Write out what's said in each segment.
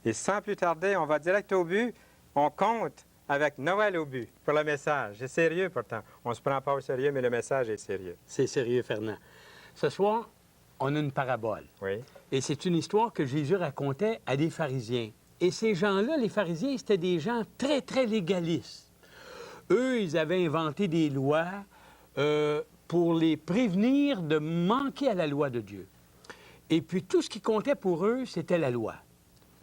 Et sans plus tarder, on va direct au but. On compte avec Noël au but pour le message. C'est sérieux pourtant. On ne se prend pas au sérieux, mais le message est sérieux. C'est sérieux, Fernand. Ce soir, on a une parabole. Oui. Et c'est une histoire que Jésus racontait à des pharisiens. Et ces gens-là, les pharisiens, c'était des gens très, très légalistes. Eux, ils avaient inventé des lois pour les prévenir de manquer à la loi de Dieu. Et puis, tout ce qui comptait pour eux, c'était la loi.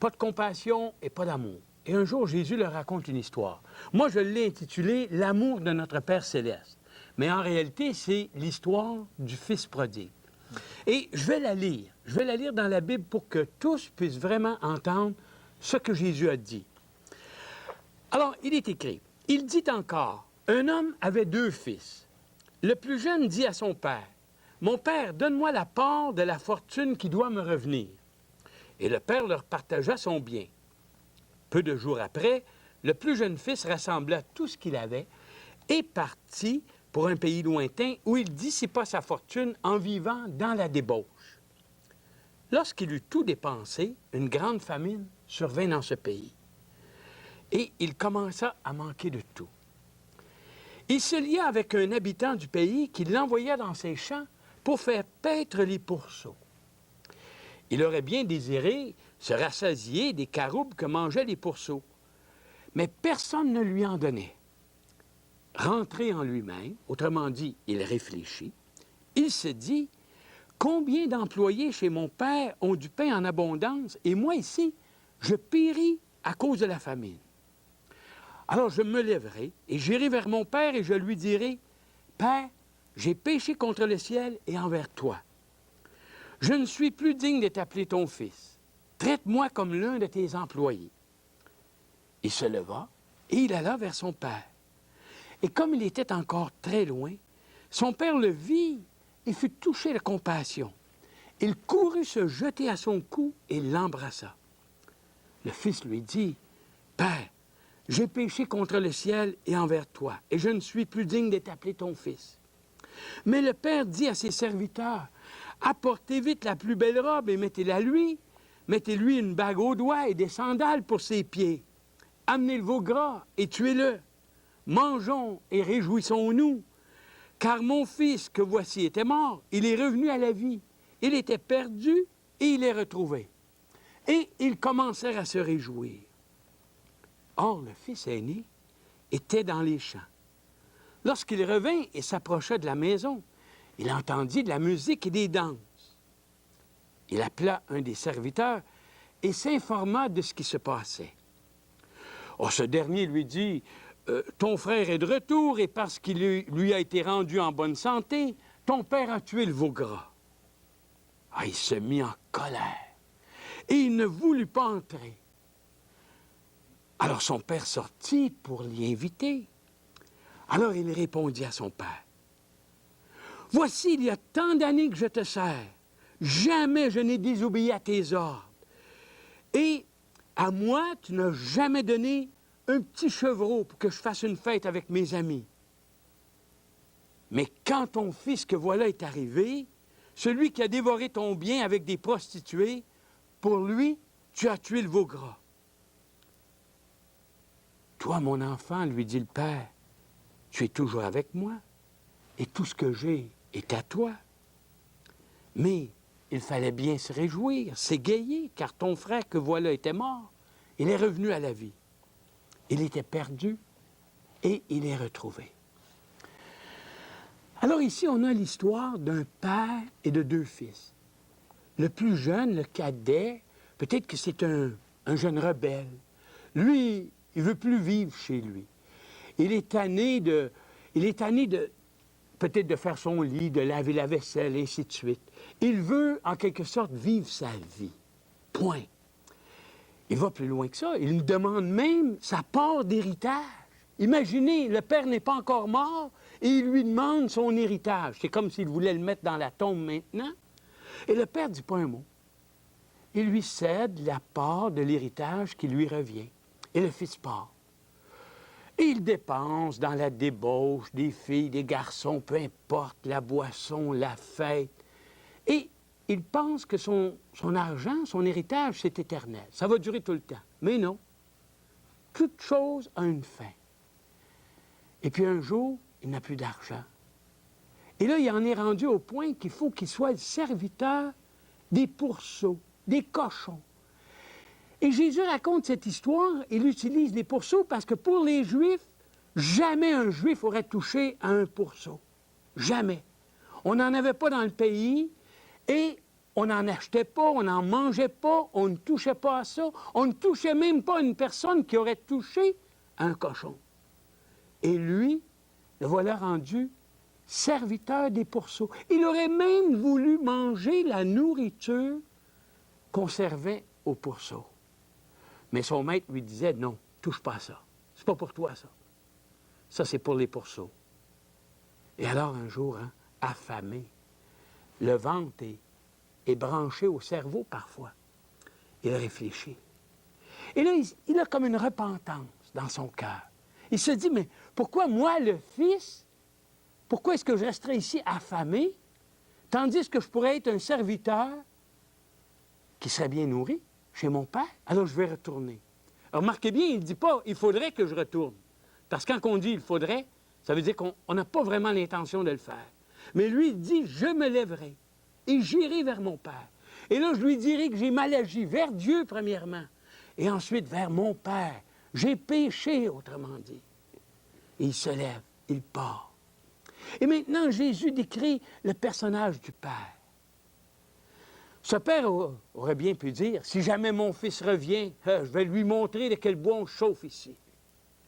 Pas de compassion et pas d'amour. Et un jour, Jésus leur raconte une histoire. Moi, je l'ai intitulée « L'amour de notre Père céleste ». Mais en réalité, c'est l'histoire du Fils prodigue. Et je vais la lire. Je vais la lire dans la Bible pour que tous puissent vraiment entendre ce que Jésus a dit. Alors, il est écrit, il dit encore, un homme avait 2 fils. Le plus jeune dit à son père, « Mon père, donne-moi la part de la fortune qui doit me revenir. » Et le père leur partagea son bien. Peu de jours après, le plus jeune fils rassembla tout ce qu'il avait et partit pour un pays lointain où il dissipa sa fortune en vivant dans la débauche. Lorsqu'il eut tout dépensé, une grande famine survint dans ce pays. Et il commença à manquer de tout. Il se lia avec un habitant du pays qui l'envoya dans ses champs pour faire paître les pourceaux. Il aurait bien désiré se rassasier des caroubes que mangeaient les pourceaux, mais personne ne lui en donnait. Rentré en lui-même, autrement dit, il réfléchit, il se dit, « Combien d'employés chez mon père ont du pain en abondance, et moi ici, je péris à cause de la famine. Alors je me lèverai et j'irai vers mon père et je lui dirai, « Père, j'ai péché contre le ciel et envers toi. Je ne suis plus digne de t'appeler ton fils. Traite-moi comme l'un de tes employés. » Il se leva et il alla vers son père. Et comme il était encore très loin, son père le vit et fut touché de compassion. Il courut se jeter à son cou et l'embrassa. Le fils lui dit, « Père, j'ai péché contre le ciel et envers toi, et je ne suis plus digne d'être appelé ton fils. » Mais le père dit à ses serviteurs, « Apportez vite la plus belle robe et mettez-la lui. Mettez-lui une bague au doigt et des sandales pour ses pieds. Amenez le veau gras et tuez-le. Mangeons et réjouissons-nous. Car mon fils que voici était mort, il est revenu à la vie. Il était perdu et il est retrouvé. » Et ils commencèrent à se réjouir. Or, le fils aîné était dans les champs. Lorsqu'il revint et s'approcha de la maison, il entendit de la musique et des danses. Il appela un des serviteurs et s'informa de ce qui se passait. Or, ce dernier lui dit, « Ton frère est de retour et parce qu'il lui a été rendu en bonne santé, ton père a tué le veau gras. » Ah, il se mit en colère et il ne voulut pas entrer. Alors son père sortit pour l'y inviter. Alors il répondit à son père, « Voici, il y a tant d'années que je te sers. Jamais je n'ai désobéi à tes ordres. Et à moi, tu n'as jamais donné un petit chevreau pour que je fasse une fête avec mes amis. Mais quand ton fils que voilà est arrivé, celui qui a dévoré ton bien avec des prostituées, pour lui, tu as tué le veau gras. » « Toi, mon enfant, lui dit le père, tu es toujours avec moi, et tout ce que j'ai est à toi. Mais il fallait bien se réjouir, s'égayer, car ton frère que voilà était mort, il est revenu à la vie. Il était perdu et il est retrouvé. » Alors ici, on a l'histoire d'un père et de 2 fils. Le plus jeune, le cadet, peut-être que c'est un jeune rebelle. Lui, il ne veut plus vivre chez lui. Il est tanné peut-être de faire son lit, de laver la vaisselle, et ainsi de suite. Il veut, en quelque sorte, vivre sa vie. Point. Il va plus loin que ça. Il nous demande même sa part d'héritage. Imaginez, le père n'est pas encore mort et il lui demande son héritage. C'est comme s'il voulait le mettre dans la tombe maintenant. Et le père ne dit pas un mot. Il lui cède la part de l'héritage qui lui revient. Et le fils part. Et il dépense dans la débauche des filles, des garçons, peu importe, la boisson, la fête. Et il pense que son argent, son héritage, c'est éternel. Ça va durer tout le temps. Mais non. Toute chose a une fin. Et puis un jour, il n'a plus d'argent. Et là, il en est rendu au point qu'il faut qu'il soit le serviteur des pourceaux, des cochons. Et Jésus raconte cette histoire, il utilise les pourceaux parce que pour les Juifs, jamais un Juif aurait touché à un pourceau. Jamais. On n'en avait pas dans le pays et on n'en achetait pas, on n'en mangeait pas, on ne touchait pas à ça. On ne touchait même pas à une personne qui aurait touché à un cochon. Et lui, le voilà rendu serviteur des pourceaux. Il aurait même voulu manger la nourriture qu'on servait aux pourceaux. Mais son maître lui disait, non, touche pas à ça. C'est pas pour toi, ça. Ça, c'est pour les pourceaux. Et alors, un jour, affamé, le ventre est branché au cerveau parfois. Il réfléchit. Et là, il a comme une repentance dans son cœur. Il se dit, mais pourquoi moi, le fils, pourquoi est-ce que je resterais ici affamé, tandis que je pourrais être un serviteur qui serait bien nourri chez mon père? Alors, je vais retourner. Alors, remarquez bien, il ne dit pas, il faudrait que je retourne. Parce que quand on dit il faudrait, ça veut dire qu'on n'a pas vraiment l'intention de le faire. Mais lui, il dit, je me lèverai et j'irai vers mon père. Et là, je lui dirai que j'ai mal agi vers Dieu, premièrement, et ensuite vers mon père. J'ai péché, autrement dit. Et il se lève, il part. Et maintenant, Jésus décrit le personnage du Père. Ce Père aurait bien pu dire, si jamais mon fils revient, je vais lui montrer de quel bois on chauffe ici.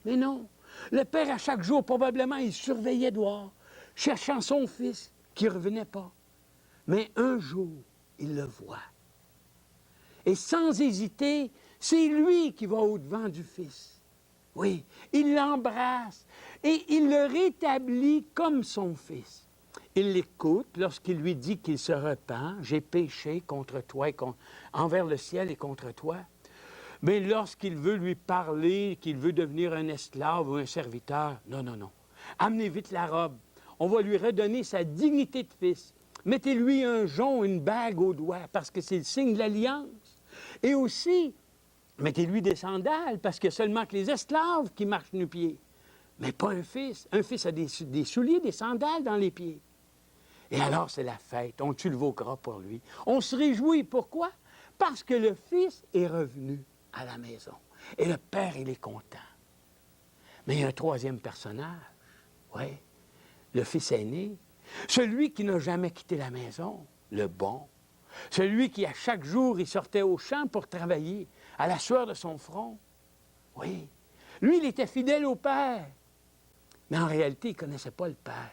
Mais non. Le Père, à chaque jour, probablement, il surveillait dehors, cherchant son fils qui ne revenait pas. Mais un jour, il le voit. Et sans hésiter, c'est lui qui va au-devant du fils. Oui, il l'embrasse et il le rétablit comme son fils. Il l'écoute lorsqu'il lui dit qu'il se repent. J'ai péché contre toi, envers le ciel et contre toi. Mais lorsqu'il veut lui parler, qu'il veut devenir un esclave ou un serviteur, non, non, non. Amenez vite la robe. On va lui redonner sa dignité de fils. Mettez-lui un jonc, une bague au doigt, parce que c'est le signe de l'alliance. Et aussi, mettez-lui des sandales, parce qu'il n'y a seulement que les esclaves qui marchent nu-pieds. Mais pas un fils. Un fils a des souliers, des sandales dans les pieds. Et alors, c'est la fête. On tue le veau gras pour lui. On se réjouit. Pourquoi? Parce que le fils est revenu à la maison. Et le père, il est content. Mais il y a un troisième personnage. Oui, le fils aîné. Celui qui n'a jamais quitté la maison. Le bon. Celui qui, à chaque jour, il sortait au champ pour travailler, à la sueur de son front. Oui. Lui, il était fidèle au père. Mais en réalité, il ne connaissait pas le père.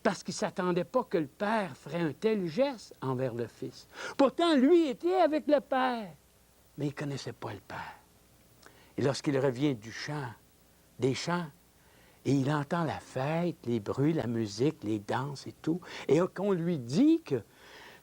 Parce qu'il ne s'attendait pas que le père ferait un tel geste envers le fils. Pourtant, lui était avec le père. Mais il ne connaissait pas le père. Et lorsqu'il revient du champ, des champs, et il entend la fête, les bruits, la musique, les danses et tout, et qu'on lui dit que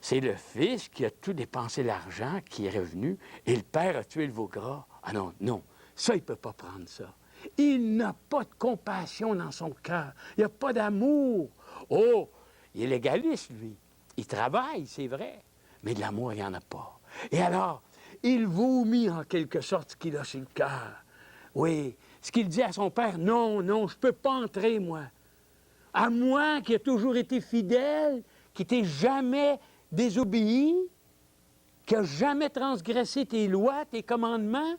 c'est le fils qui a tout dépensé l'argent, qui est revenu, et le père a tué le veau gras. Ah non, non, ça, il ne peut pas prendre ça. Il n'a pas de compassion dans son cœur. Il n'y a pas d'amour. Oh, il est légaliste, lui. Il travaille, c'est vrai, mais de l'amour, il n'y en a pas. Et alors, il vomit en quelque sorte ce qu'il a sur le cœur. Oui, ce qu'il dit à son père, non, non, je ne peux pas entrer, moi. À moi qui ai toujours été fidèle, qui t'ai jamais désobéi, qui n'a jamais transgressé tes lois, tes commandements,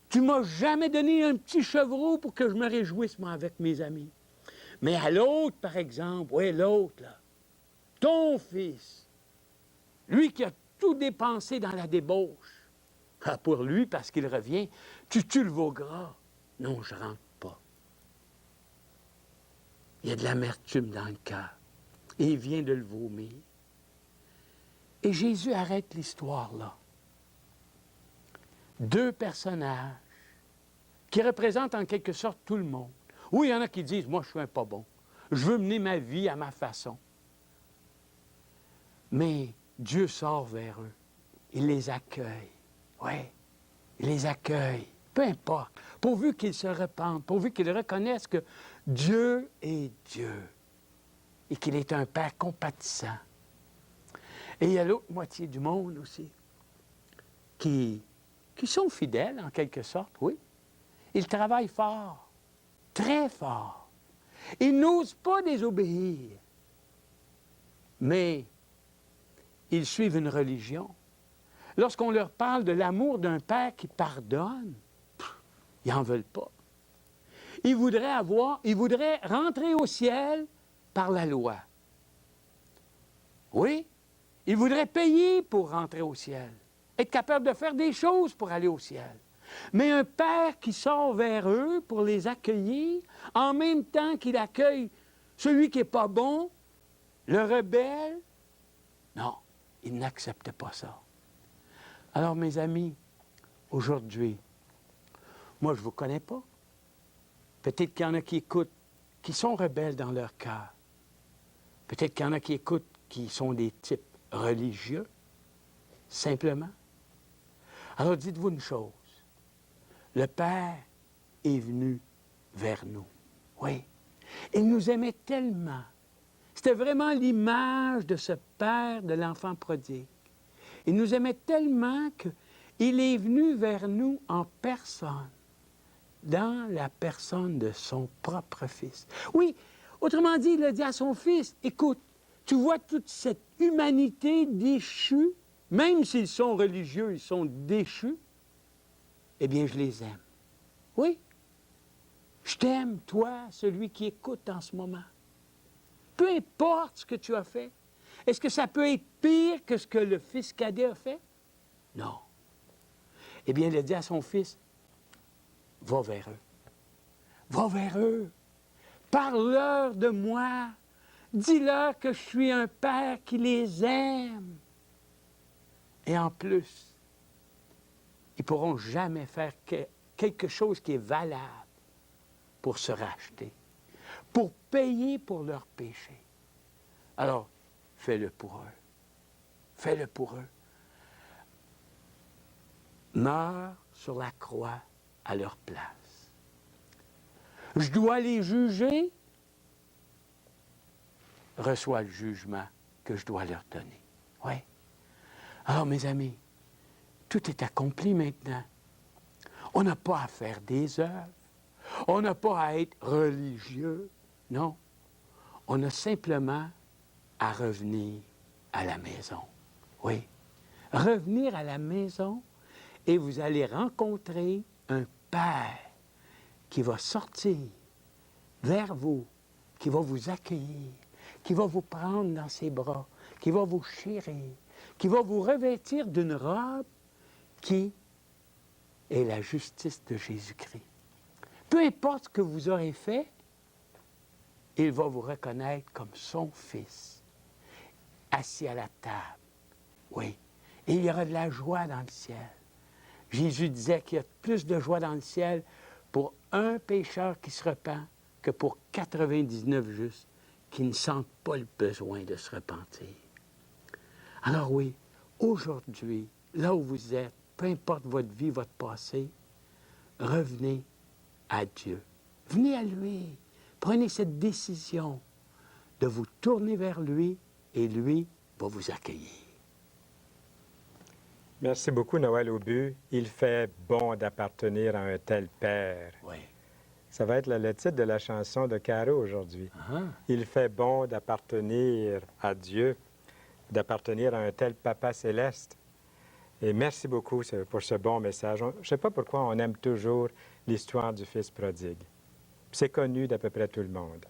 tu m'as jamais donné un petit chevreau pour que je me réjouisse, moi, avec mes amis. Mais à l'autre, par exemple, oui, l'autre, là, ton fils, lui qui a tout dépensé dans la débauche, ah, pour lui, parce qu'il revient, tu tues le veau gras. Non, je ne rentre pas. Il y a de l'amertume dans le cœur. Et il vient de le vomir. Et Jésus arrête l'histoire là. Deux personnages qui représentent en quelque sorte tout le monde. Oui, il y en a qui disent, moi, je suis un pas bon. Je veux mener ma vie à ma façon. Mais Dieu sort vers eux. Il les accueille. Oui, il les accueille. Peu importe. Pourvu qu'ils se repentent, pourvu qu'ils reconnaissent que Dieu est Dieu et qu'il est un Père compatissant. Et il y a l'autre moitié du monde aussi, qui sont fidèles en quelque sorte, oui. Ils travaillent fort, très fort. Ils n'osent pas désobéir, mais ils suivent une religion. Lorsqu'on leur parle de l'amour d'un père qui pardonne, ils n'en veulent pas. Ils voudraient rentrer au ciel par la loi. Oui, ils voudraient payer pour rentrer au ciel, être capable de faire des choses pour aller au ciel. Mais un père qui sort vers eux pour les accueillir, en même temps qu'il accueille celui qui n'est pas bon, le rebelle, non, il n'accepte pas ça. Alors, mes amis, aujourd'hui, moi, je ne vous connais pas. Peut-être qu'il y en a qui écoutent, qui sont rebelles dans leur cœur. Peut-être qu'il y en a qui écoutent, qui sont des types religieux, simplement. Alors, dites-vous une chose. Le Père est venu vers nous. Oui. Il nous aimait tellement. C'était vraiment l'image de ce Père de l'enfant prodigue. Il nous aimait tellement qu'il est venu vers nous en personne, dans la personne de son propre Fils. Oui, autrement dit, il a dit à son Fils, écoute, tu vois toute cette humanité déchue, même s'ils sont religieux, ils sont déchus, eh bien, je les aime. Oui, je t'aime, toi, celui qui écoute en ce moment. Peu importe ce que tu as fait. Est-ce que ça peut être pire que ce que le fils cadet a fait? Non. Eh bien, il a dit à son fils, va vers eux. Va vers eux. Parle-leur de moi. Dis-leur que je suis un père qui les aime. Et en plus, ils ne pourront jamais faire quelque chose qui est valable pour se racheter, pour payer pour leurs péchés. Alors, fais-le pour eux. Fais-le pour eux. Meurs sur la croix à leur place. Je dois les juger. Reçois le jugement que je dois leur donner. Oui. Alors, mes amis, tout est accompli maintenant. On n'a pas à faire des œuvres. On n'a pas à être religieux. Non. On a simplement à revenir à la maison. Oui. Revenir à la maison et vous allez rencontrer un Père qui va sortir vers vous, qui va vous accueillir, qui va vous prendre dans ses bras, qui va vous chérir, qui va vous revêtir d'une robe qui est la justice de Jésus-Christ. Peu importe ce que vous aurez fait, il va vous reconnaître comme son fils, assis à la table. Oui. Et il y aura de la joie dans le ciel. Jésus disait qu'il y a plus de joie dans le ciel pour un pécheur qui se repent que pour 99 justes qui ne sentent pas le besoin de se repentir. Alors oui, aujourd'hui, là où vous êtes, peu importe votre vie, votre passé, revenez à Dieu. Venez à lui. Prenez cette décision de vous tourner vers lui et lui va vous accueillir. Merci beaucoup, Noël Aubu. Il fait bon d'appartenir à un tel Père. Oui. Ça va être le titre de la chanson de Caro aujourd'hui. Il fait bon d'appartenir à Dieu, d'appartenir à un tel Papa céleste. Et merci beaucoup pour ce bon message. Je ne sais pas pourquoi on aime toujours l'histoire du Fils prodigue. C'est connu d'à peu près tout le monde.